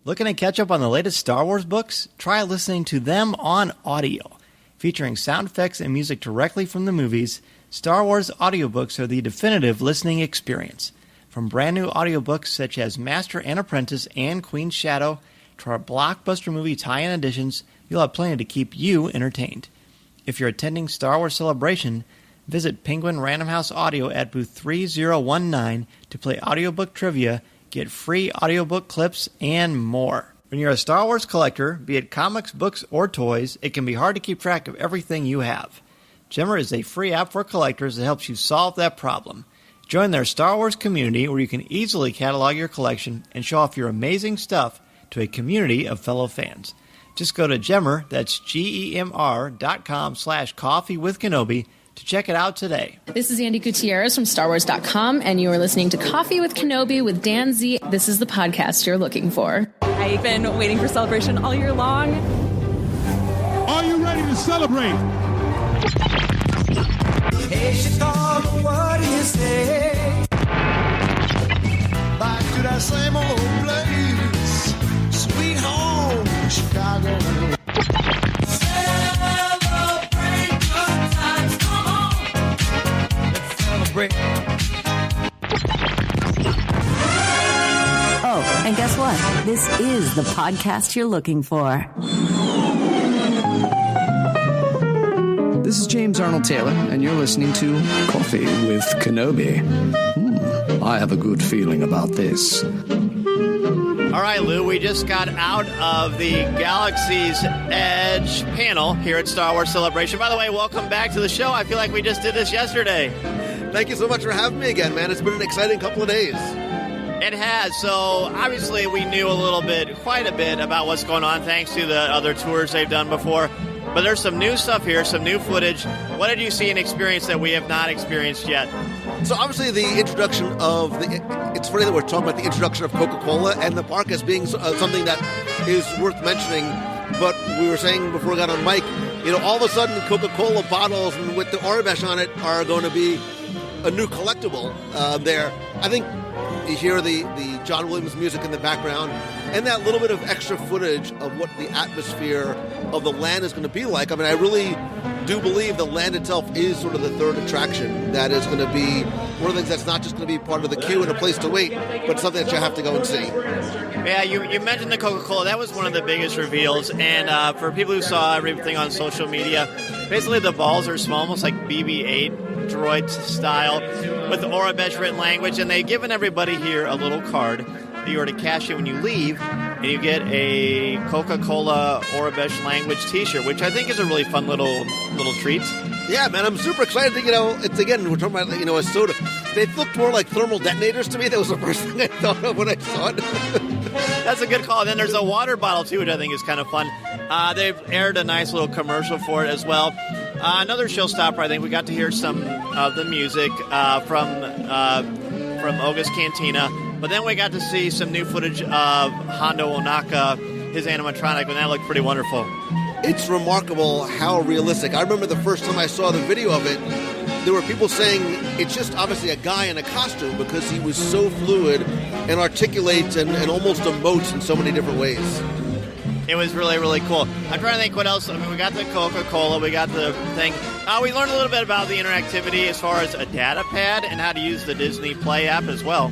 Looking to catch up on the latest Star Wars books? Try listening to them on audio. Featuring sound effects and music directly from the movies, Star Wars audiobooks are the definitive listening experience. From brand new audiobooks such as Master and Apprentice and Queen's Shadow to our blockbuster movie tie-in editions, you'll have plenty to keep you entertained. If you're attending Star Wars Celebration, visit Penguin Random House Audio at booth 3019 to play audiobook trivia, get free audiobook clips, and more. When you're a Star Wars collector, be it comics, books, or toys, it can be hard to keep track of everything you have. Gemmer is a free app for collectors that helps you solve that problem. Join their Star Wars community where you can easily catalog your collection and show off your amazing stuff to a community of fellow fans. Just go to Gemmer, that's GEMR.com/coffeewithkenobi to check it out today. This is Andy Gutierrez from StarWars.com, and you are listening to Coffee with Kenobi with Dan Z. This is the podcast you're looking for. I've been waiting for Celebration all year long. Are you ready to celebrate? Hey, Chicago, what do you say? Back to that same old place, sweet home, Chicago. Celebrate good times, come on. Let's celebrate. Oh, and guess what? This is the podcast you're looking for. This is James Arnold Taylor, and you're listening to Coffee with Kenobi. I have a good feeling about this. All right, Lou, we just got out of the Galaxy's Edge panel here at Star Wars Celebration. By the way, welcome back to the show. I feel like we just did this yesterday. Thank you so much for having me again, man. It's been an exciting couple of days. It has. So, obviously, we knew quite a bit about what's going on thanks to the other tours they've done before. But there's some new stuff here, some new footage. What did you see and experience that we have not experienced yet? So obviously the introduction of it's funny that we're talking about the introduction of Coca-Cola and the park as being something that is worth mentioning. But we were saying before we got on mic, all of a sudden Coca-Cola bottles and with the Orabesh on it are going to be a new collectible there. I think you hear the John Williams music in the background and that little bit of extra footage of what the atmosphere of the land is going to be like. I mean, I really do believe the land itself is sort of the third attraction that is going to be one of the things that's not just going to be part of the queue and a place to wait, but something that you have to go and see. Yeah, you mentioned the Coca-Cola. That was one of the biggest reveals. And for people who saw everything on social media, basically the balls are small, almost like BB-8 droid style, with the Orabesh written language. And they've given everybody here a little card that you are to cash in when you leave, and you get a Coca-Cola Orabesh language T-shirt, which I think is a really fun little treat. Yeah, man, I'm super excited. It's again, we're talking about a soda. They looked more like thermal detonators to me. That was the first thing I thought of when I saw it. That's a good call. And then there's a water bottle too, which I think is kind of fun. They've aired a nice little commercial for it as well. Another showstopper. I think we got to hear some of the music from Oga's Cantina. But then we got to see some new footage of Hondo Onaka, his animatronic, and that looked pretty wonderful. It's remarkable how realistic. I remember the first time I saw the video of it, there were people saying it's just obviously a guy in a costume because he was so fluid and articulates and almost emotes in so many different ways. It was really, really cool. I'm trying to think what else. I mean, we got the Coca-Cola, we got the thing. We learned a little bit about the interactivity as far as a data pad and how to use the Disney Play app as well.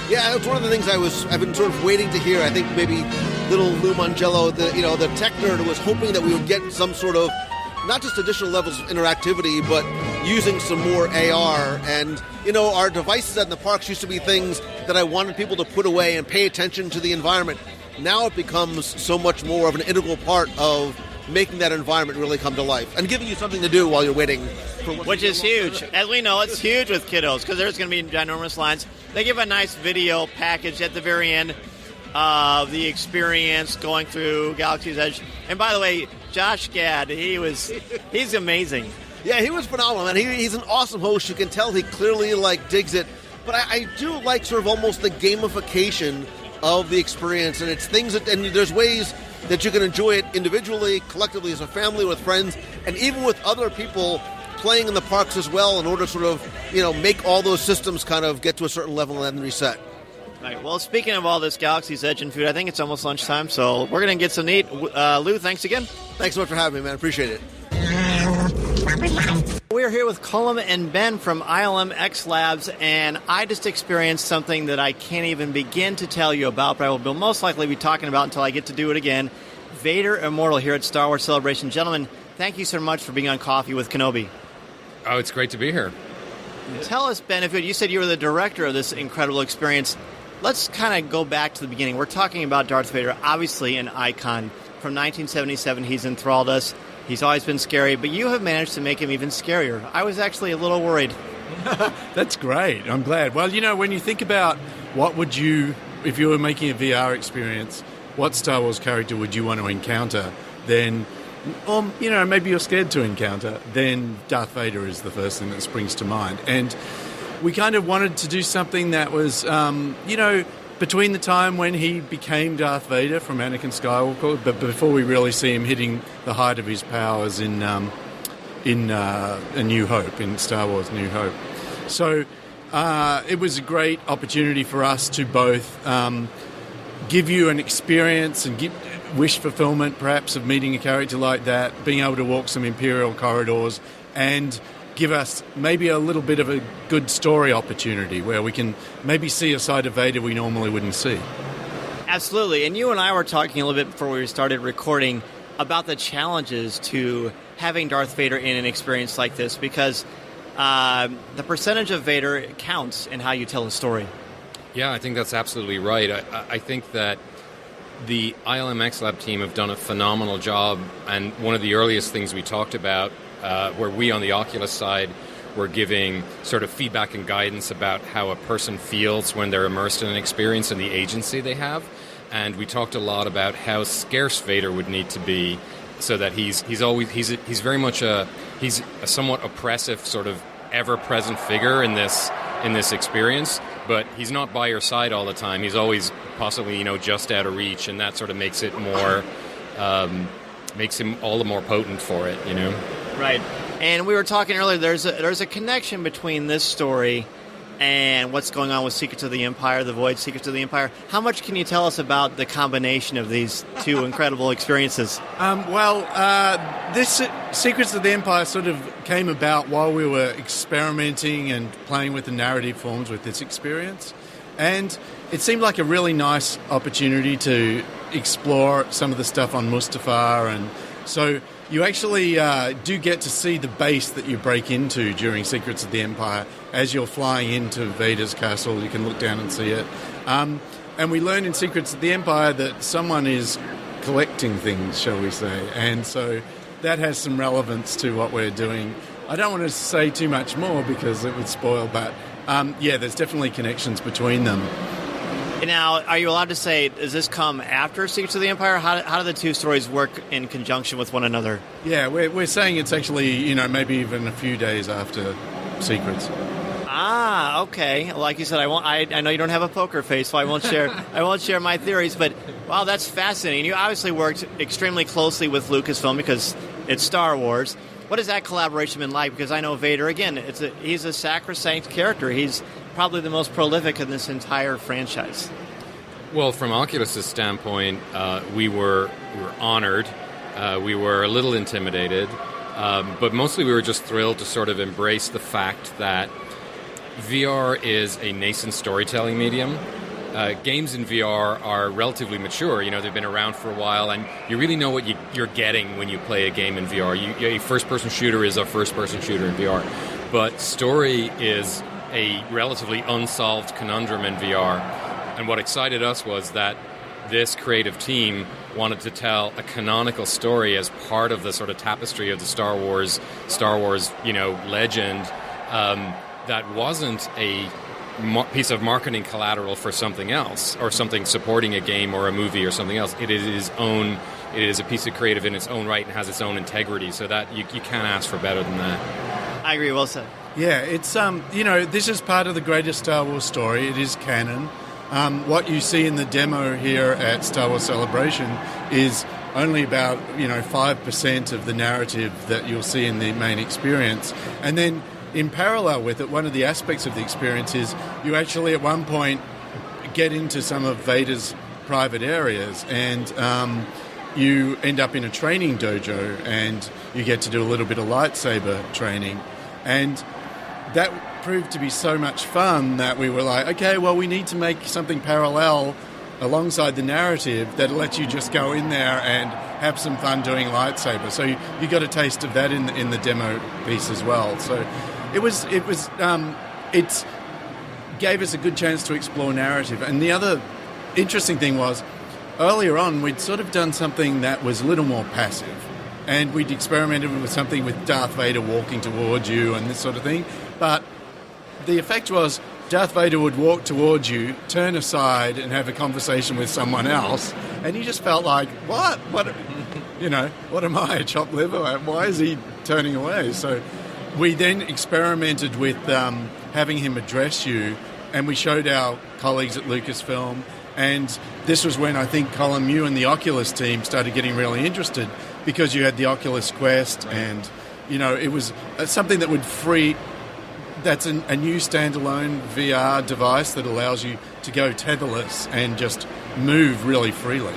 Yeah, it's one of the things I've been sort of waiting to hear. I think maybe little Lou Mongello, the tech nerd, was hoping that we would get some sort of, not just additional levels of interactivity, but using some more AR. And, our devices at the parks used to be things that I wanted people to put away and pay attention to the environment. Now it becomes so much more of an integral part of making that environment really come to life and giving you something to do while you're waiting. Which is huge. As we know, it's huge with kiddos because there's going to be ginormous lines. They give a nice video package at the very end of the experience going through Galaxy's Edge. And by the way, Josh Gad, he's amazing. Yeah, he was phenomenal, man. He's an awesome host. You can tell he clearly digs it. But I do like sort of almost the gamification of the experience, and it's things that, and there's ways that you can enjoy it individually, collectively as a family, with friends, and even with other people playing in the parks as well in order to sort of, make all those systems kind of get to a certain level and then reset. All right, well, speaking of all this Galaxy's Edge and food, I think it's almost lunchtime, so we're going to get some to eat. Lou, thanks again. Thanks so much for having me, man. Appreciate it. We're here with Colum and Ben from ILM X Labs, and I just experienced something that I can't even begin to tell you about, but I will most likely be talking about until I get to do it again. Vader Immortal here at Star Wars Celebration. Gentlemen, thank you so much for being on Coffee with Kenobi. Oh, it's great to be here. Tell us, Ben, if you said you were the director of this incredible experience. Let's kind of go back to the beginning. We're talking about Darth Vader, obviously an icon. From 1977, he's enthralled us. He's always been scary, but you have managed to make him even scarier. I was actually a little worried. That's great. I'm glad. Well, when you think about what would you, if you were making a VR experience, what Star Wars character would you want to encounter, then, or, maybe you're scared to encounter, then Darth Vader is the first thing that springs to mind. And we kind of wanted to do something that was, between the time when he became Darth Vader from Anakin Skywalker, but before we really see him hitting the height of his powers in A New Hope, in Star Wars New Hope. So it was a great opportunity for us to both give you an experience and wish fulfillment, perhaps, of meeting a character like that, being able to walk some Imperial corridors, and give us maybe a little bit of a good story opportunity where we can maybe see a side of Vader we normally wouldn't see. Absolutely. And you and I were talking a little bit before we started recording about the challenges to having Darth Vader in an experience like this, because the percentage of Vader counts in how you tell a story. Yeah, I think that's absolutely right. I think that the ILM X Lab team have done a phenomenal job, and one of the earliest things we talked about where we on the Oculus side were giving sort of feedback and guidance about how a person feels when they're immersed in an experience and the agency they have. And we talked a lot about how scarce Vader would need to be so that he's very much he's a somewhat oppressive, sort of ever-present figure in this experience, but he's not by your side all the time. He's always possibly, just out of reach, and that sort of makes it more makes him all the more potent for it, Right. And we were talking earlier, there's a connection between this story and what's going on with Secrets of the Empire, The Void, Secrets of the Empire. How much can you tell us about the combination of these two incredible experiences? This Secrets of the Empire sort of came about while we were experimenting and playing with the narrative forms with this experience. And it seemed like a really nice opportunity to explore some of the stuff on Mustafar, and so you actually do get to see the base that you break into during Secrets of the Empire. As you're flying into Vader's castle, you can look down and see it. And we learn in Secrets of the Empire that someone is collecting things, shall we say. And so that has some relevance to what we're doing. I don't want to say too much more because it would spoil, but there's definitely connections between them. Now, are you allowed to say, does this come after Secrets of the Empire? How do the two stories work in conjunction with one another? Yeah, we're saying it's actually, maybe even a few days after Secrets. Ah, okay. Like you said, I know you don't have a poker face, so I won't share my theories. But wow, that's fascinating. You obviously worked extremely closely with Lucasfilm because it's Star Wars. What has that collaboration been like? Because I know Vader, again, he's a sacrosanct character. He's probably the most prolific in this entire franchise. Well, from Oculus' standpoint, we were honored. We were a little intimidated. But mostly we were just thrilled to sort of embrace the fact that VR is a nascent storytelling medium. Games in VR are relatively mature. They've been around for a while, and you really know what you're getting when you play a game in VR. A first-person shooter is a first-person shooter in VR. But story is a relatively unsolved conundrum in VR. And what excited us was that this creative team wanted to tell a canonical story as part of the sort of tapestry of the Star Wars, legend that wasn't a piece of marketing collateral for something else or something supporting a game or a movie or something else. It is a piece of creative in its own right and has its own integrity, so that you can't ask for better than that. I agree, well said. Yeah, it's this is part of the greatest Star Wars story. It is canon. What you see in the demo here at Star Wars Celebration is only about 5% of the narrative that you'll see in the main experience. And then in parallel with it, one of the aspects of the experience is you actually at one point get into some of Vader's private areas, and you end up in a training dojo, and you get to do a little bit of lightsaber training. And that proved to be so much fun that we were like, okay, well, we need to make something parallel alongside the narrative that lets you just go in there and have some fun doing lightsaber. So you got a taste of that in the demo piece as well. So it gave us a good chance to explore narrative. And the other interesting thing was, earlier on, we'd sort of done something that was a little more passive. And we'd experimented with something with Darth Vader walking towards you and this sort of thing. But the effect was Darth Vader would walk towards you, turn aside and have a conversation with someone else. And you just felt like, what? What am I, a chopped liver? Why is he turning away? So we then experimented with having him address you. And we showed our colleagues at Lucasfilm. And this was when I think, Colin, you and the Oculus team started getting really interested, because you had the Oculus Quest, and it was something that would that's a new standalone VR device that allows you to go tetherless and just move really freely.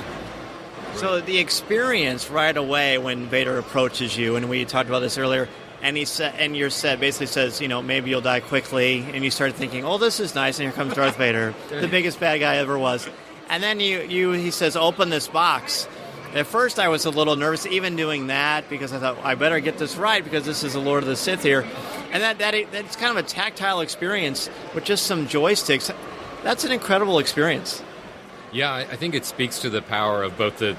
So the experience right away when Vader approaches you, and we talked about this earlier, and basically says, maybe you'll die quickly, and you start thinking, oh, this is nice, and here comes Darth Vader, the biggest bad guy ever was. And then he says, open this box. At first I was a little nervous even doing that, because I thought, I better get this right, because this is the Lord of the Sith here. And that's kind of a tactile experience with just some joysticks. That's an incredible experience. Yeah, I think it speaks to the power of both the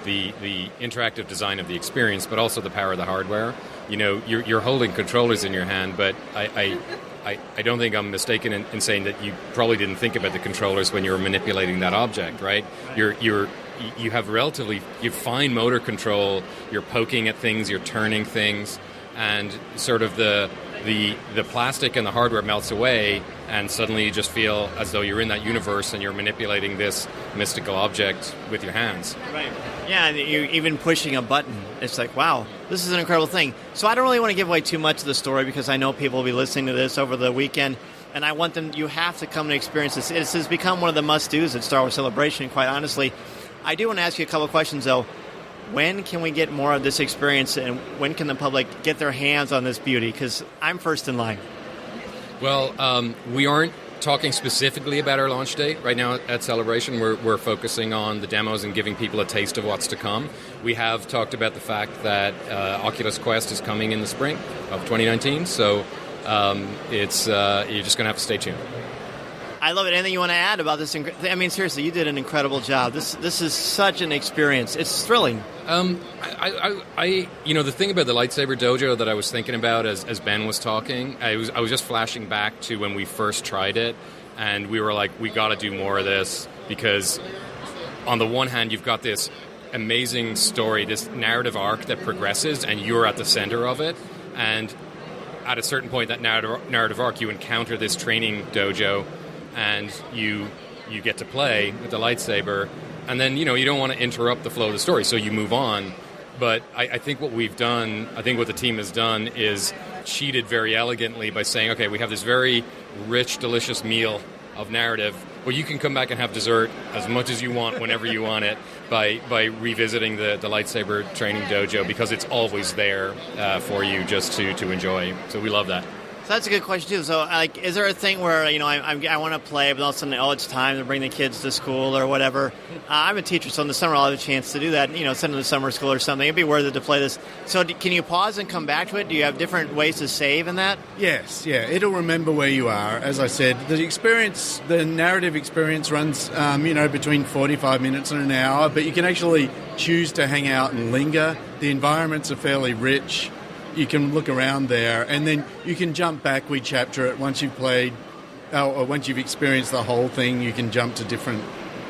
interactive design of the experience, but also the power of the hardware. You're holding controllers in your hand, but I don't think I'm mistaken in saying that you probably didn't think about the controllers when you were manipulating that object, right? You have relatively fine motor control. You're poking at things, you're turning things, and sort of the plastic and the hardware melts away, and suddenly you just feel as though you're in that universe and you're manipulating this mystical object with your hands. Right. Yeah, and you're even pushing a button. It's like, wow, this is an incredible thing. So I don't really want to give away too much of the story, because I know people will be listening to this over the weekend, and I want them, you have to come and experience this. It has become one of the must-dos at Star Wars Celebration, quite honestly. I do want to ask you a couple of questions, though. When can we get more of this experience, and when can the public get their hands on this beauty? Because I'm first in line. Well, we aren't talking specifically about our launch date right now at Celebration. We're focusing on the demos and giving people a taste of what's to come. We have talked about the fact that Oculus Quest is coming in the spring of 2019, so you're just going to have to stay tuned. I love it. Anything you want to add about this? I mean, seriously, you did an incredible job. This is such an experience. It's thrilling. The thing about the lightsaber dojo that I was thinking about as Ben was talking, I was just flashing back to when we first tried it, and we were like, we got to do more of this, because on the one hand, you've got this amazing story, this narrative arc that progresses, and you're at the center of it, and at a certain point, that narrative arc, you encounter this training dojo, and you get to play with the lightsaber, and then you don't want to interrupt the flow of the story, so you move on. But I think what we've done, I think what the team has done, is cheated very elegantly by saying, okay, we have this very rich, delicious meal of narrative, but you can come back and have dessert as much as you want whenever you want it by revisiting the lightsaber training dojo, because it's always there for you just to enjoy. So we love that. So that's a good question, too. So, is there a thing where, I want to play, but all of a sudden, it's time to bring the kids to school or whatever? I'm a teacher, so in the summer I'll have a chance to do that, send them to summer school or something. It'd be worth it to play this. So can you pause and come back to it? Do you have different ways to save in that? Yes, yeah. It'll remember where you are. As I said, the narrative experience runs, between 45 minutes and an hour, but you can actually choose to hang out and linger. The environments are fairly rich. You can look around there, and then you can jump back. We chapter it once you've played, or once you've experienced the whole thing. You can jump to different,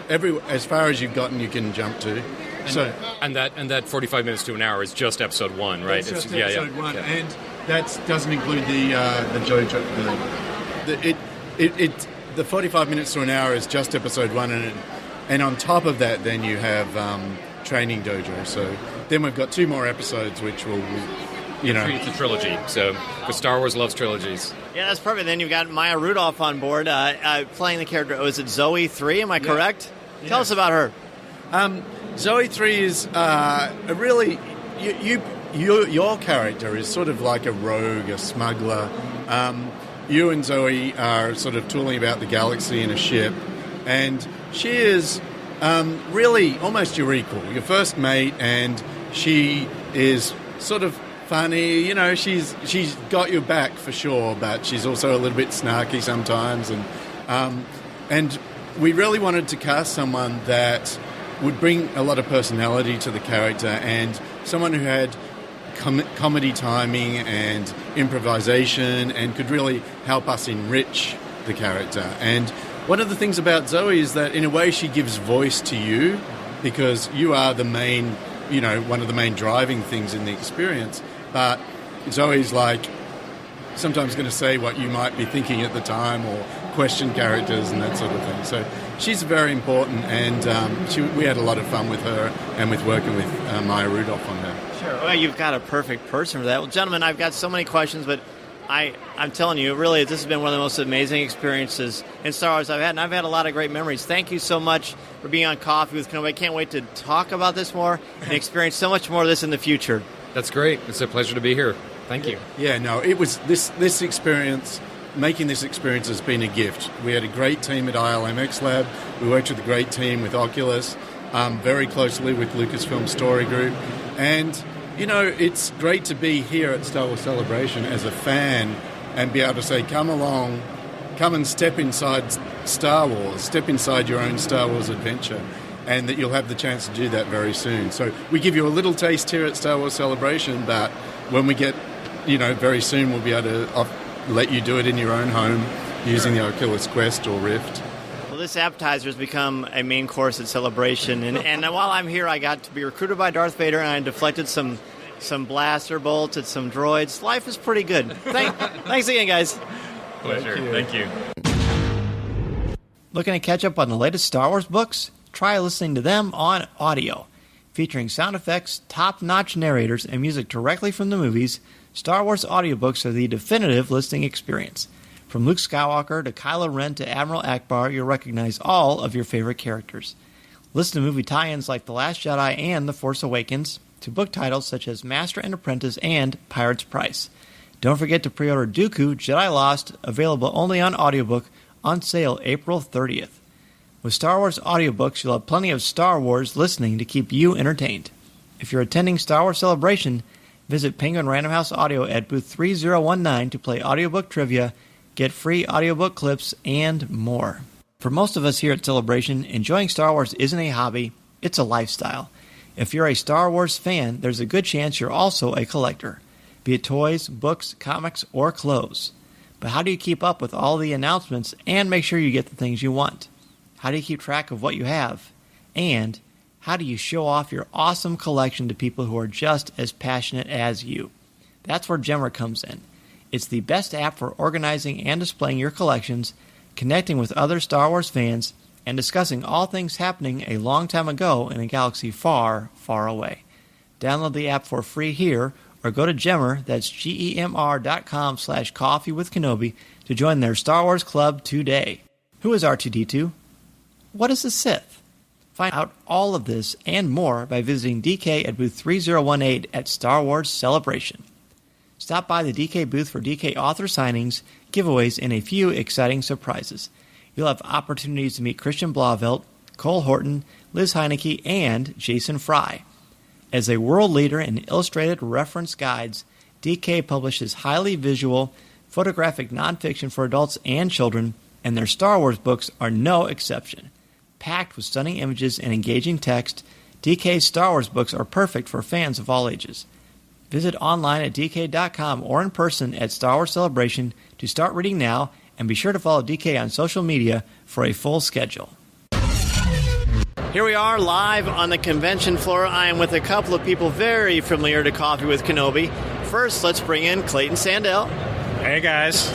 as far as you've gotten, you can jump to. And that 45 minutes to an hour is just episode 1, right? It's just episode 1, and that doesn't include the JoJo. The 45 minutes to an hour is just episode 1, and on top of that, then you have training dojo. So then we've got 2 more episodes, which will It's a trilogy, so because Star Wars loves trilogies. Yeah, that's perfect. Then you've got Maya Rudolph on board playing the character. Oh, is it Zoe 3? Am I correct? Yeah. Tell us about her. Zoe 3 is a really... Your character is sort of like a rogue, a smuggler. You and Zoe are sort of tooling about the galaxy in a ship, and she is really almost your equal, your first mate, and she is sort of funny. She's got your back for sure, but she's also a little bit snarky sometimes, and we really wanted to cast someone that would bring a lot of personality to the character and someone who had comedy timing and improvisation and could really help us enrich the character. And one of the things about Zoe is that in a way she gives voice to you because you are the main, one of the main driving things in the experience. But Zoe's like sometimes going to say what you might be thinking at the time or question characters and that sort of thing. So she's very important, and we had a lot of fun with her and with working with Maya Rudolph on her. Sure. Well, you've got a perfect person for that. Well, gentlemen, I've got so many questions, but I'm telling you, really, this has been one of the most amazing experiences in Star Wars I've had, and I've had a lot of great memories. Thank you so much for being on Coffee with Kenobi. I can't wait to talk about this more and experience so much more of this in the future. That's great. It's a pleasure to be here. Thank you. Yeah, no, it was this experience. Making this experience has been a gift. We had a great team at ILMX Lab. We worked with a great team with Oculus, very closely with Lucasfilm Story Group. And, it's great to be here at Star Wars Celebration as a fan and be able to say, come along, come and step inside Star Wars, step inside your own Star Wars adventure, and that you'll have the chance to do that very soon. So we give you a little taste here at Star Wars Celebration, but when we get, very soon we'll be able to let you do it in your own home using the Oculus Quest or Rift. Well, this appetizer has become a main course at Celebration, and while I'm here, I got to be recruited by Darth Vader, and I deflected some blaster bolts at some droids. Life is pretty good. Thanks again, guys. Pleasure. Thank you. Looking to catch up on the latest Star Wars books? Try listening to them on audio. Featuring sound effects, top-notch narrators, and music directly from the movies, Star Wars audiobooks are the definitive listening experience. From Luke Skywalker to Kylo Ren to Admiral Akbar, you'll recognize all of your favorite characters. Listen to movie tie-ins like The Last Jedi and The Force Awakens, to book titles such as Master and Apprentice and Pirate's Price. Don't forget to pre-order Dooku, Jedi Lost, available only on audiobook, on sale April 30th. With Star Wars audiobooks, you'll have plenty of Star Wars listening to keep you entertained. If you're attending Star Wars Celebration, visit Penguin Random House Audio at booth 3019 to play audiobook trivia, get free audiobook clips, and more. For most of us here at Celebration, enjoying Star Wars isn't a hobby, it's a lifestyle. If you're a Star Wars fan, there's a good chance you're also a collector, be it toys, books, comics, or clothes. But how do you keep up with all the announcements and make sure you get the things you want? How do you keep track of what you have? And how do you show off your awesome collection to people who are just as passionate as you? That's where Gemmer comes in. It's the best app for organizing and displaying your collections, connecting with other Star Wars fans, and discussing all things happening a long time ago in a galaxy far, far away. Download the app for free here, or go to Gemmer, that's GEMR.com/Coffee with Kenobi, to join their Star Wars Club today. Who is R2-D2? What is a Sith? Find out all of this and more by visiting DK at booth 3018 at Star Wars Celebration. Stop by the DK booth for DK author signings, giveaways, and a few exciting surprises. You'll have opportunities to meet Christian Blauvelt, Cole Horton, Liz Heineke, and Jason Fry. As a world leader in illustrated reference guides, DK publishes highly visual, photographic nonfiction for adults and children, and their Star Wars books are no exception. Packed with stunning images and engaging text, DK's Star Wars books are perfect for fans of all ages. Visit online at DK.com or in person at Star Wars Celebration to start reading now, and be sure to follow DK on social media for a full schedule. Here we are live on the convention floor. I am with a couple of people very familiar to Coffee with Kenobi. First, let's bring in Clayton Sandell. Hey, guys.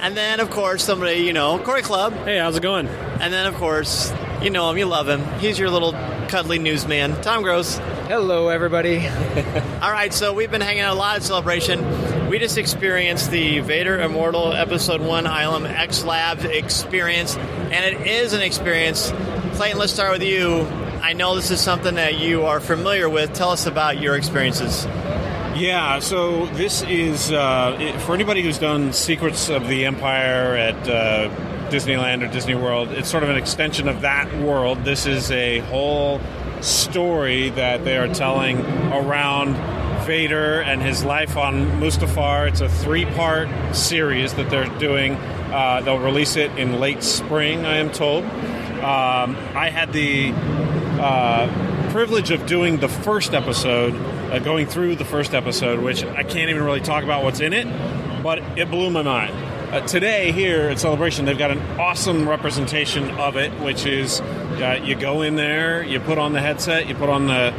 And then, of course, somebody, Cory Clubb. Hey, how's it going? And then, of course, You know him, you love him. He's your little cuddly newsman, Tom Gross. Hello, everybody. All right, so we've been hanging out a lot at Celebration. We just experienced the Vader Immortal Episode 1 Ilum X Labs experience, and it is an experience. Clayton, let's start with you. I know this is something that you are familiar with. Tell us about your experiences. Yeah, so this is, for anybody who's done Secrets of the Empire at Disneyland or Disney World, it's sort of an extension of that world. This is a whole story that they are telling around Vader and his life on Mustafar. It's a 3-part series that they're doing. They'll release it in late spring, I am told. I had the privilege of doing the first episode, going through the first episode, which I can't even really talk about what's in it, but it blew my mind. Today here at Celebration, they've got an awesome representation of it, which is you go in there, you put on the headset, you put on the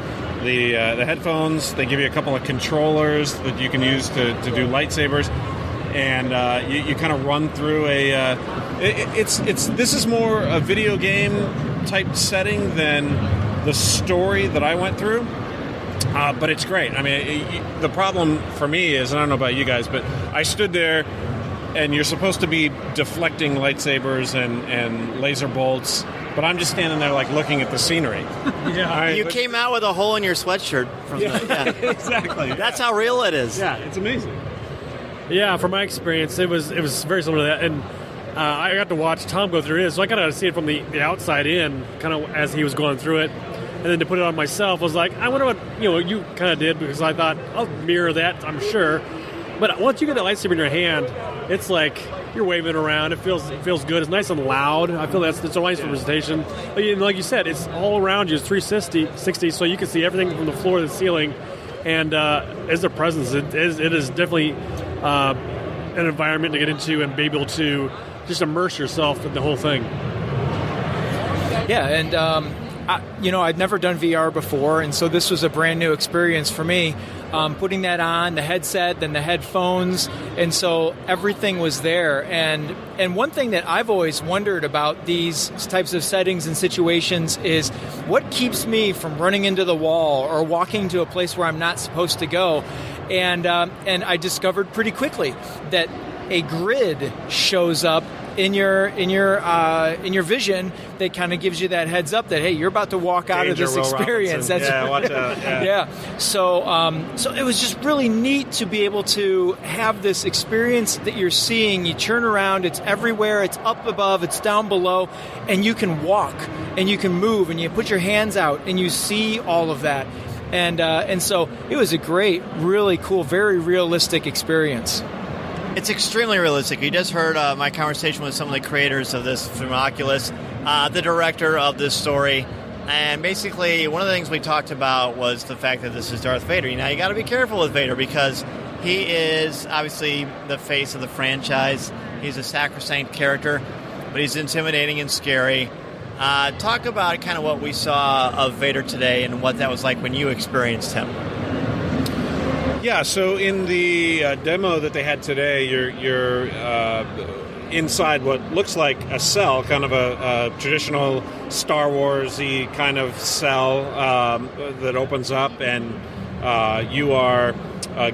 headphones. They give you a couple of controllers that you can use to do lightsabers, and you kind of run through this is more a video game type setting than the story that I went through. But it's great. I mean, the problem for me is, and I don't know about you guys, but I stood there, and you're supposed to be deflecting lightsabers and laser bolts, but I'm just standing there like looking at the scenery. Yeah, you came out with a hole in your sweatshirt. Exactly. That's how real it is. Yeah, it's amazing. Yeah, from my experience, it was very similar to that, and I got to watch Tom go through his, so I kind of see it from the outside in, kind of as he was going through it. And then to put it on myself, I was like, I wonder what you kind of did, because I thought, I'll mirror that, I'm sure. But once you get that lightsaber in your hand, it's like you're waving it around. It feels good. It's nice and loud. I feel it's a nice representation. Like you said, it's all around you. It's 360, so you can see everything from the floor to the ceiling. And as a presence, it is definitely an environment to get into and be able to just immerse yourself in the whole thing. Yeah, and I'd never done VR before, and so this was a brand new experience for me. Putting that on, the headset, then the headphones, and so everything was there. And one thing that I've always wondered about these types of settings and situations is what keeps me from running into the wall or walking to a place where I'm not supposed to go. And I discovered pretty quickly that a grid shows up in your vision that kind of gives you that heads up that, hey, you're about to walk out of this experience. That's watch out. Yeah. So it was just really neat to be able to have this experience that you're seeing. You turn around, it's everywhere, it's up above, it's down below, and you can walk and you can move and you put your hands out and you see all of that. And so it was a great, really cool, very realistic experience. It's extremely realistic. You just heard my conversation with some of the creators of this from Oculus, the director of this story. And basically, one of the things we talked about was the fact that this is Darth Vader. Now, you got to be careful with Vader because he is obviously the face of the franchise. He's a sacrosanct character, but he's intimidating and scary. Talk about kind of what we saw of Vader today and what that was like when you experienced him. Yeah, so in the demo that they had today, you're inside what looks like a cell, kind of a traditional Star Wars-y kind of cell that opens up, and you are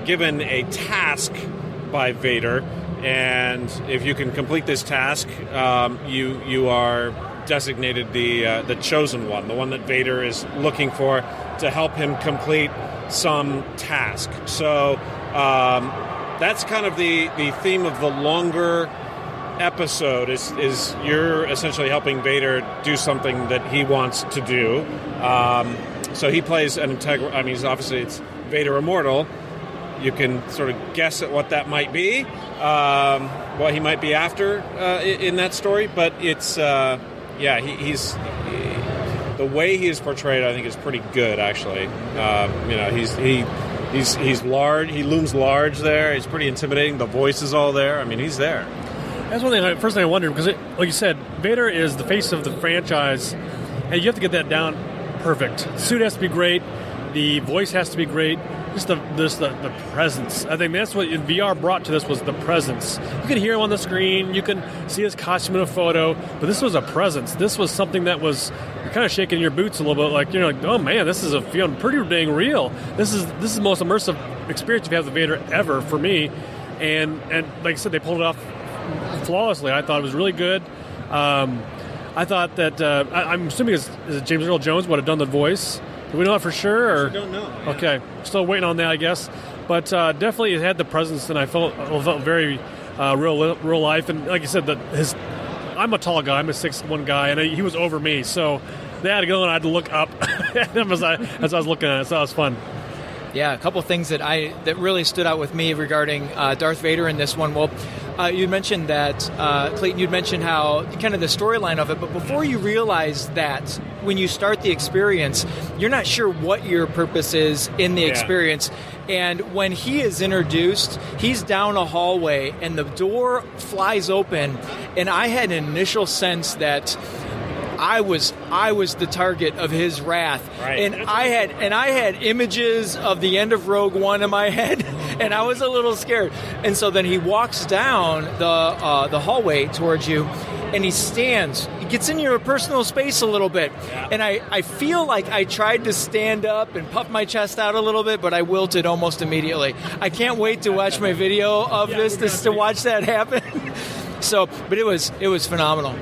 given a task by Vader, and if you can complete this task, you are designated the chosen one, the one that Vader is looking for to help him complete some task. So that's kind of the theme of the longer episode is you're essentially helping Vader do something that he wants to do. So he plays an integral. I mean, it's Vader Immortal. You can sort of guess at what that might be, what he might be after in that story. But it's he's the way he is portrayed, I think, is pretty good. Actually, he's large. He looms large there. He's pretty intimidating. The voice is all there. I mean, he's there. That's one thing. First thing I wondered, because like you said, Vader is the face of the franchise, and you have to get that down perfect. The suit has to be great. The voice has to be great. just the presence. I think that's what VR brought to this was the presence. You could hear him on the screen, you can see his costume in a photo, but this was a presence. This was something that was kind of shaking your boots a little bit, like you're like, oh man, this is feeling pretty dang real. This is the most immersive experience you've had with Vader ever for me, and like I said, they pulled it off flawlessly. I thought it was really good. I thought that I'm assuming is it James Earl Jones would have done the voice. Do we know that for sure? Or? I don't know. Yeah. Okay, still waiting on that, I guess. But definitely it had the presence, and I felt very real life. And like you said, I'm a tall guy. I'm a 6'1" guy, and he was over me. So they had to go, and I had to look up at him as I was looking at it. So that was fun. Yeah, a couple of things that really stood out with me regarding Darth Vader in this one. Well, you mentioned that, Clayton, you'd mentioned how kind of the storyline of it, but before you realize that, when you start the experience, you're not sure what your purpose is in the experience. And when he is introduced, he's down a hallway, and the door flies open, and I had an initial sense that I was the target of his wrath, right. and I had images of the end of Rogue One in my head, and I was a little scared. And so then he walks down the hallway towards you, and he stands. He gets in your personal space a little bit, and I feel like I tried to stand up and puff my chest out a little bit, but I wilted almost immediately. I can't wait to watch my video of this to watch that happen. So, but it was phenomenal.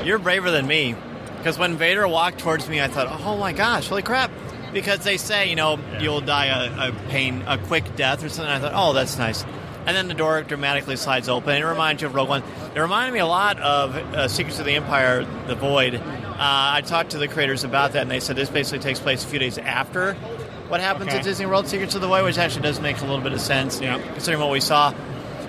You're braver than me, because when Vader walked towards me, I thought, oh my gosh, holy crap. Because they say, you'll die a quick death or something. I thought, oh, that's nice. And then the door dramatically slides open. It reminds you of Rogue One. It reminded me a lot of Secrets of the Empire, The Void. I talked to the creators about that, and they said this basically takes place a few days after what happens at Disney World Secrets of the Void, which actually does make a little bit of sense, considering what we saw.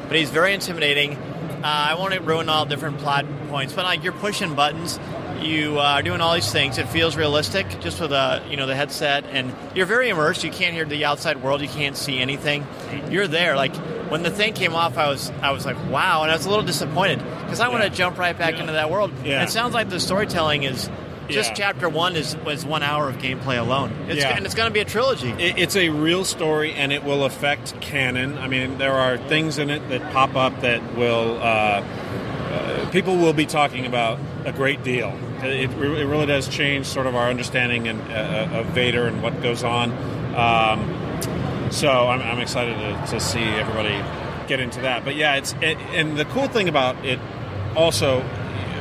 But he's very intimidating. I won't ruin all different plot points, but you're pushing buttons, you are doing all these things. It feels realistic, just with the headset, and you're very immersed. You can't hear the outside world. You can't see anything. You're there. Like when the thing came off, I was like, wow, and I was a little disappointed because I want to jump right back into that world. Yeah. And it sounds like the storytelling is. Just Chapter 1 was 1 hour of gameplay alone. And it's going to be a trilogy. It's a real story, and it will affect canon. I mean, there are things in it that pop up that will... people will be talking about a great deal. It really does change sort of our understanding of Vader and what goes on. So I'm excited to see everybody get into that. But yeah, and the cool thing about it also,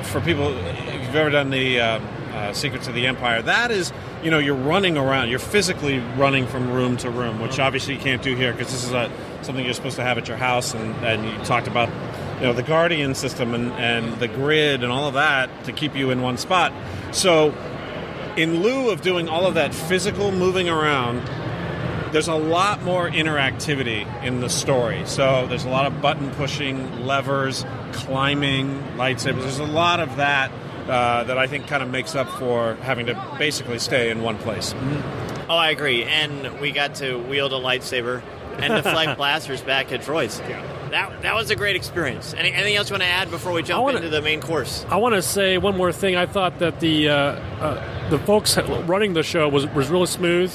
for people, if you've ever done the... Secrets of the Empire, that is, you're running around, you're physically running from room to room, which obviously you can't do here because this is something you're supposed to have at your house, and you talked about the Guardian system and the grid and all of that to keep you in one spot. So in lieu of doing all of that physical moving around, there's a lot more interactivity in the story. So there's a lot of button pushing, levers, climbing, lightsabers. There's a lot of that that I think kind of makes up for having to basically stay in one place. Mm-hmm. Oh, I agree. And we got to wield a lightsaber and deflect blasters back at droids. Yeah. That was a great experience. Anything else you want to add before we jump into the main course? I want to say one more thing. I thought that the folks running the show was really smooth.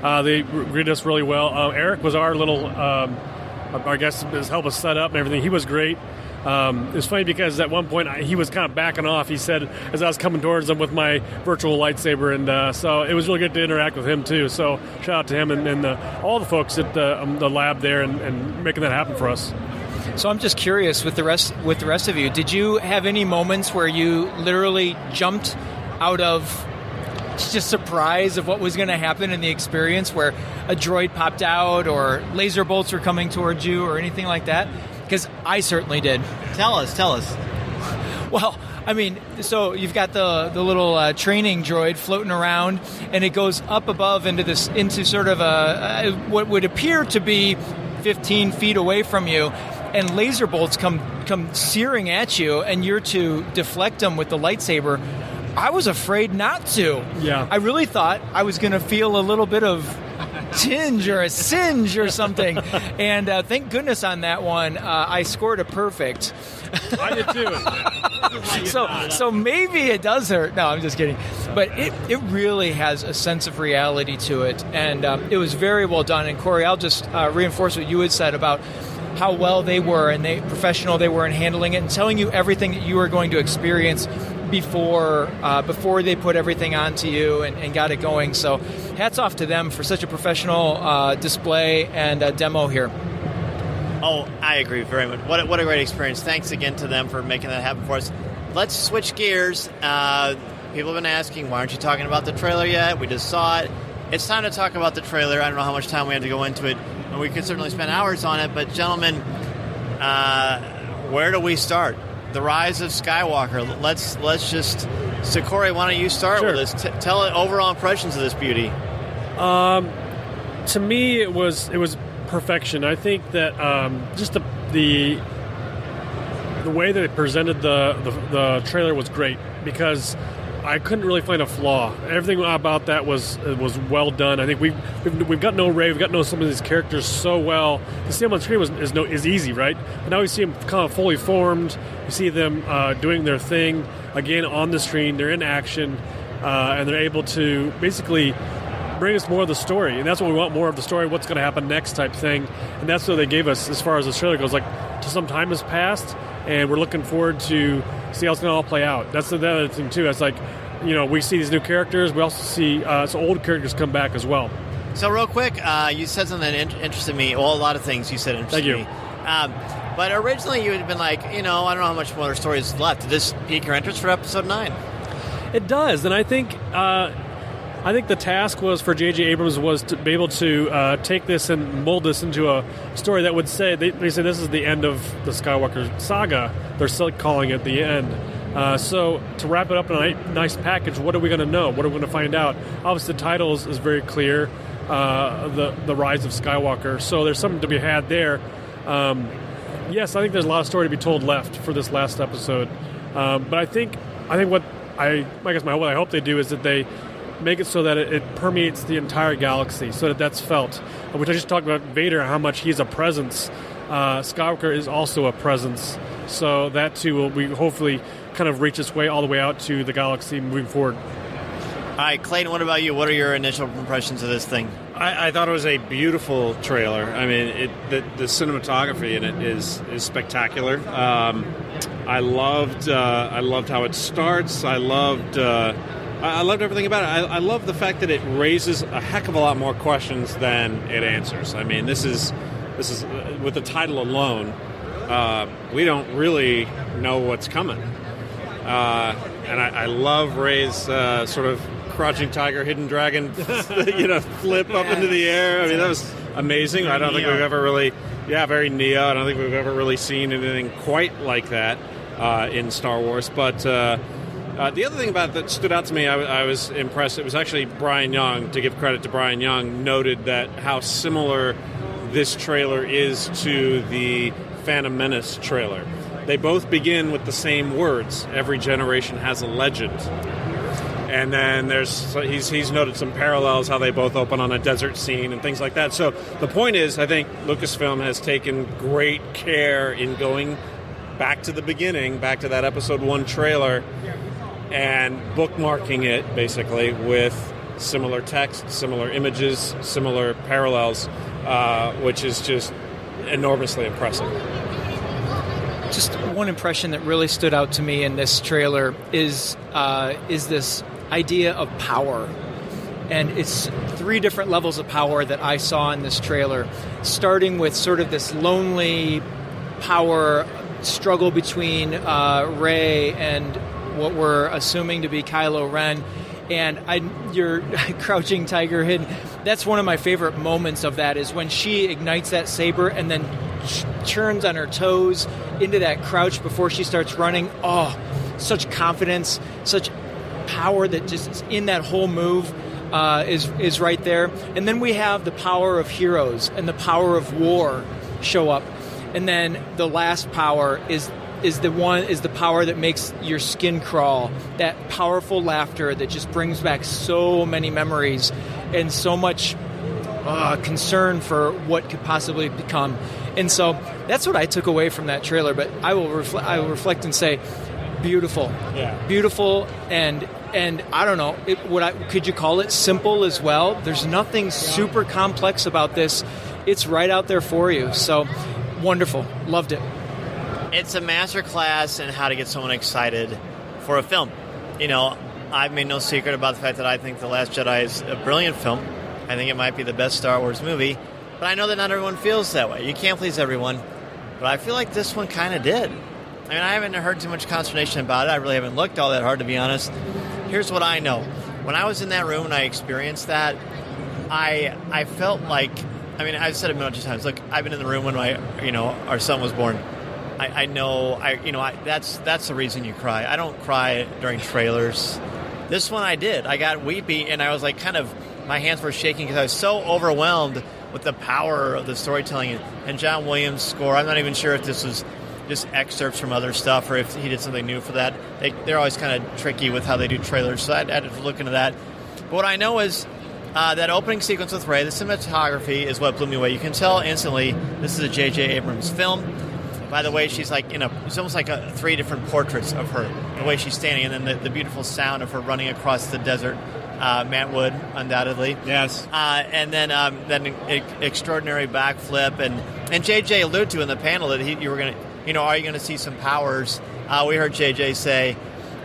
They greeted us really well. Eric was our little, I guess, help us set up and everything. He was great. It was funny because at one point he was kind of backing off. He said as I was coming towards him with my virtual lightsaber, and so it was really good to interact with him too. So shout out to him and all the folks at the lab there and making that happen for us. So I'm just curious with the rest of you. Did you have any moments where you literally jumped out of just surprise of what was going to happen in the experience, where a droid popped out or laser bolts were coming towards you or anything like that? Because I certainly did. Tell us. Well, I mean, so you've got the little training droid floating around, and it goes up above into sort of what would appear to be 15 feet away from you, and laser bolts come searing at you, and you're to deflect them with the lightsaber. I was afraid not to. Yeah. I really thought I was going to feel a little bit of tinge or a singe or something. And thank goodness on that one, I scored a perfect. I did too. So maybe it does hurt. No, I'm just kidding. But it really has a sense of reality to it, and it was very well done. And Cory, I'll just reinforce what you had said about how well they were and professional they were in handling it and telling you everything that you were going to experience before they put everything onto you and got it going. So hats off to them for such a professional display and demo here. Oh, I agree very much. What a great experience. Thanks again to them for making that happen for us. Let's switch gears. People have been asking, why aren't you talking about the trailer yet? We just saw it. It's time to talk about the trailer. I don't know how much time we have to go into it, and we could certainly spend hours on it. But, gentlemen, where do we start? The Rise of Skywalker. Let's just... So, Cory, why don't you start with this? Tell overall impressions of this beauty. To me, it was perfection. I think that just the way that it presented the trailer was great, because I couldn't really find a flaw. Everything about that was well done. I think we've got no Rey, we've got to know some of these characters so well. To see them on screen is easy, right? But now we see them kind of fully formed. We see them doing their thing again on the screen. They're in action, and they're able to basically bring us more of the story, and that's what we want, more of the story, what's going to happen next type thing. And that's what they gave us as far as the trailer goes. Like, some time has passed, and we're looking forward to see how it's going to all play out. That's the other thing too. It's like, we see these new characters, we also see some old characters come back as well. So real quick, you said something that interested me. Well, a lot of things you said interested me. But originally you had been like, I don't know how much more story is left. Did this pique your interest for episode 9? It does, and I think the task was for J.J. Abrams was to be able to take this and mold this into a story that would say, they say this is the end of the Skywalker saga. They're still calling it the end. So to wrap it up in a nice package, what are we going to know? What are we going to find out? Obviously the title is very clear, the Rise of Skywalker. So there's something to be had there. Yes, I think there's a lot of story to be told left for this last episode. But I think what I hope they do is that they make it so that it permeates the entire galaxy, so that that's felt. Which I just talked about Vader, how much he's a presence. Skywalker is also a presence, so that too will be hopefully kind of reach its way all the way out to the galaxy moving forward. All right, Clayton, what about you? What are your initial impressions of this thing? I thought it was a beautiful trailer. I mean, the cinematography in it is spectacular. I loved how it starts. I loved everything about it. I love the fact that it raises a heck of a lot more questions than it answers. I mean, this is with the title alone, we don't really know what's coming. And I love Rey's sort of crouching tiger, hidden dragon, flip up into the air. I mean, that was amazing. I don't think we've ever really, very Neo. I don't think we've ever really seen anything quite like that in Star Wars. But the other thing about that stood out to me, I was impressed. It was actually Brian Young, to give credit to Brian Young, noted that how similar this trailer is to the Phantom Menace trailer. They both begin with the same words. Every generation has a legend. And then he's noted some parallels, how they both open on a desert scene and things like that. So the point is, I think Lucasfilm has taken great care in going back to the beginning, back to that episode 1 trailer, and bookmarking it, basically, with similar text, similar images, similar parallels, which is just enormously impressive. Just one impression that really stood out to me in this trailer is this idea of power. And it's 3 different levels of power that I saw in this trailer, starting with sort of this lonely power struggle between Rey and what we're assuming to be Kylo Ren. And your crouching tiger hidden. That's one of my favorite moments of that, is when she ignites that saber and then turns on her toes into that crouch before she starts running. Oh, such confidence, such power that just is in that whole move is right there. And then we have the power of heroes and the power of war show up. And then the last power is the power that makes your skin crawl, that powerful laughter that just brings back so many memories and so much concern for what could possibly become. And so that's what I took away from that trailer. But I will reflect and say beautiful. Yeah. Beautiful, and I don't know, could you call it simple as well? There's nothing super complex about this. It's right out there for you. So wonderful. Loved it. It's a masterclass in how to get someone excited for a film. You know, I've made no secret about the fact that I think The Last Jedi is a brilliant film. I think it might be the best Star Wars movie. But I know that not everyone feels that way. You can't please everyone. But I feel like this one kind of did. I mean, I haven't heard too much consternation about it. I really haven't looked all that hard, to be honest. Here's what I know. When I was in that room and I experienced that, I felt like, I mean, I've said it a million times. Look, I've been in the room when our son was born. I know, that's the reason you cry. I don't cry during trailers. This one I did. I got weepy, and I was like my hands were shaking because I was so overwhelmed with the power of the storytelling. And John Williams' score, I'm not even sure if this was just excerpts from other stuff or if he did something new for that. They're always kind of tricky with how they do trailers, so I had to look into that. But what I know is that opening sequence with Rey, the cinematography is what blew me away. You can tell instantly this is a J.J. Abrams film. By the way, she's like it's almost like three different portraits of her. The way she's standing, and then the beautiful sound of her running across the desert. Matt Wood, undoubtedly. Yes. And then an extraordinary backflip, and JJ alluded to in the panel that you were going to, are you going to see some powers? We heard JJ say, "You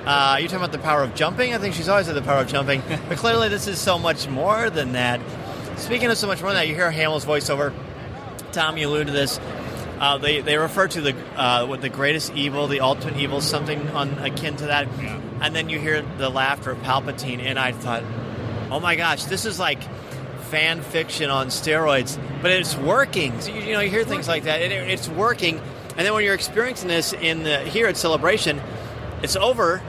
talking about the power of jumping?" I think she's always had the power of jumping, but clearly this is so much more than that. Speaking of so much more than that, you hear Hamill's voiceover. Tom, you alluded to this. They refer to the greatest evil, the ultimate evil, something akin to that. Yeah. And then you hear the laughter of Palpatine, and I thought, oh my gosh, this is like fan fiction on steroids, but it's working. So, you hear things like that. It's working, and then when you're experiencing this here at Celebration, it's over,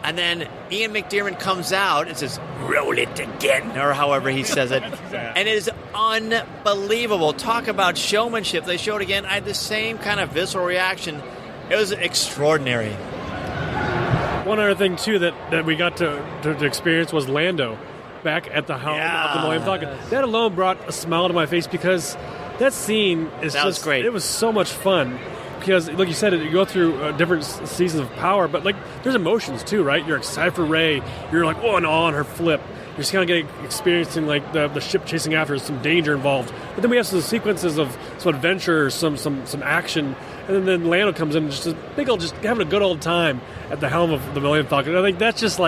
and then Ian McDiarmid comes out and says, "Roll it again," or however he says it, and it is unbelievable. Talk about showmanship. They showed again. I had the same kind of visceral reaction. It was extraordinary. One other thing, too, that we got to experience was Lando back at the helm of the Millennium Falcon. That alone brought a smile to my face because that scene was great. It was so much fun. Because, like you said, you go through different seasons of power, but there's emotions too, right? You're excited for Rey. You're like, oh, and on her flip. You're just kind of experiencing the ship chasing after her, some danger involved. But then we have some sequences of some adventure, some action, and then Lando comes in and just having a good old time at the helm of the Millennium Falcon. I think that's just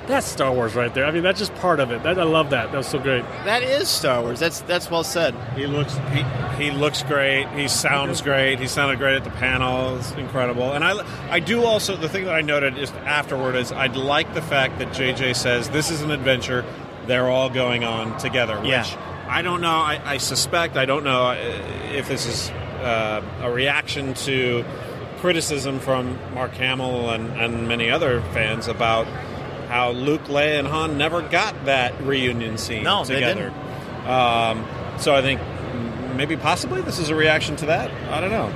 that's Star Wars right there. I mean, that's just part of it. I love that. That was so great. That is Star Wars. That's well said. He looks great. He sounds great. He sounded great at the panel. It's incredible. And I do also, the thing that I noted just afterward is I like the fact that JJ says this is an adventure. They're all going on together. Which I don't know. I suspect, I don't know if this is a reaction to criticism from Mark Hamill and many other fans about how Luke, Leia, and Han never got that reunion scene together. They didn't. So I think maybe possibly this is a reaction to that. I don't know.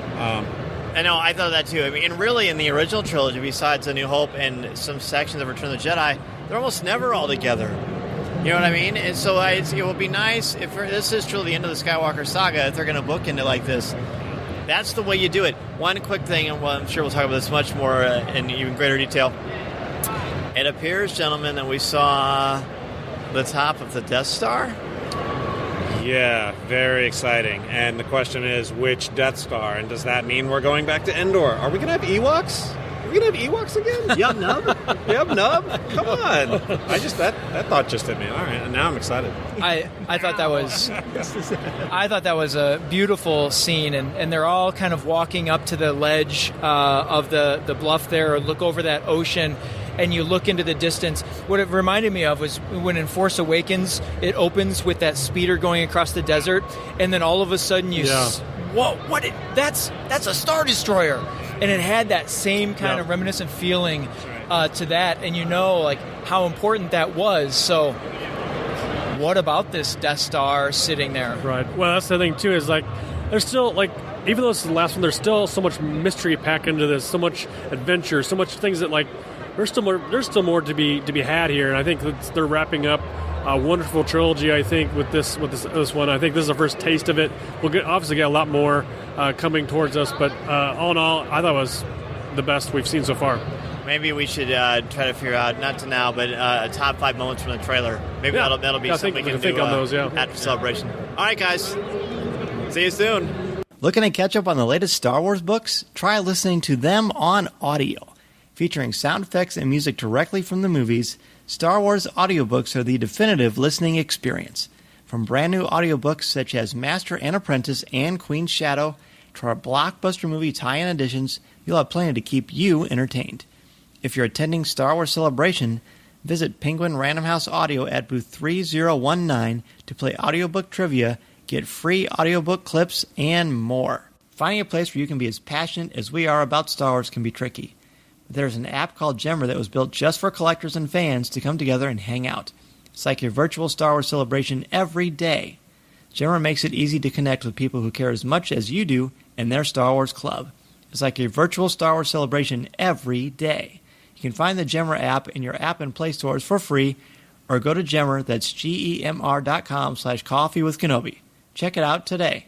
I know, I thought that too. I mean, and really in the original trilogy, besides A New Hope and some sections of Return of the Jedi, they're almost never all together. You know what I mean? And so it would be nice if this is truly the end of the Skywalker saga, if they're going to bookend it like this. That's the way you do it. One quick thing, and I'm sure we'll talk about this much more in even greater detail. It appears, gentlemen, that we saw the top of the Death Star. Yeah, very exciting. And the question is, which Death Star? And does that mean we're going back to Endor? Are we going to have Ewoks? Are we going to have Ewoks again? Yub Nub? Yub Nub? Come on. That thought just hit me. All right, and now I'm excited. I thought that was a beautiful scene, and they're all kind of walking up to the ledge of the bluff there, or look over that ocean, and you look into the distance. What it reminded me of was when in Force Awakens, it opens with that speeder going across the desert, and then all of a sudden whoa, that's a Star Destroyer. And it had that same kind of reminiscent feeling to that, and how important that was. So what about this Death Star sitting there? Right. Well, that's the thing, too, is there's still, even though it's the last one, there's still so much mystery packed into this, so much adventure, so much things that, there's still more to be had here, and I think they're wrapping up a wonderful trilogy. I think with this one, I think this is the first taste of it. We'll obviously get a lot more coming towards us, but all in all, I thought it was the best we've seen so far. Maybe we should try to figure out, not to now, but a top 5 moments from the trailer. Maybe that'll be something we can do on those, after Celebration. All right, guys. See you soon. Looking to catch up on the latest Star Wars books? Try listening to them on audio. Featuring sound effects and music directly from the movies, Star Wars audiobooks are the definitive listening experience. From brand new audiobooks such as Master and Apprentice and Queen's Shadow to our blockbuster movie tie-in editions, you'll have plenty to keep you entertained. If you're attending Star Wars Celebration, visit Penguin Random House Audio at booth 3019 to play audiobook trivia, get free audiobook clips, and more. Finding a place where you can be as passionate as we are about Star Wars can be tricky. But there's an app called Gemmer that was built just for collectors and fans to come together and hang out. It's like your virtual Star Wars celebration every day. Gemmer makes it easy to connect with people who care as much as you do in their Star Wars club. It's like your virtual Star Wars celebration every day. You can find the Gemmer app in your app and Play stores for free, or go to Gemmer, that's GEMR.com/coffeewithkenobi. Check it out today.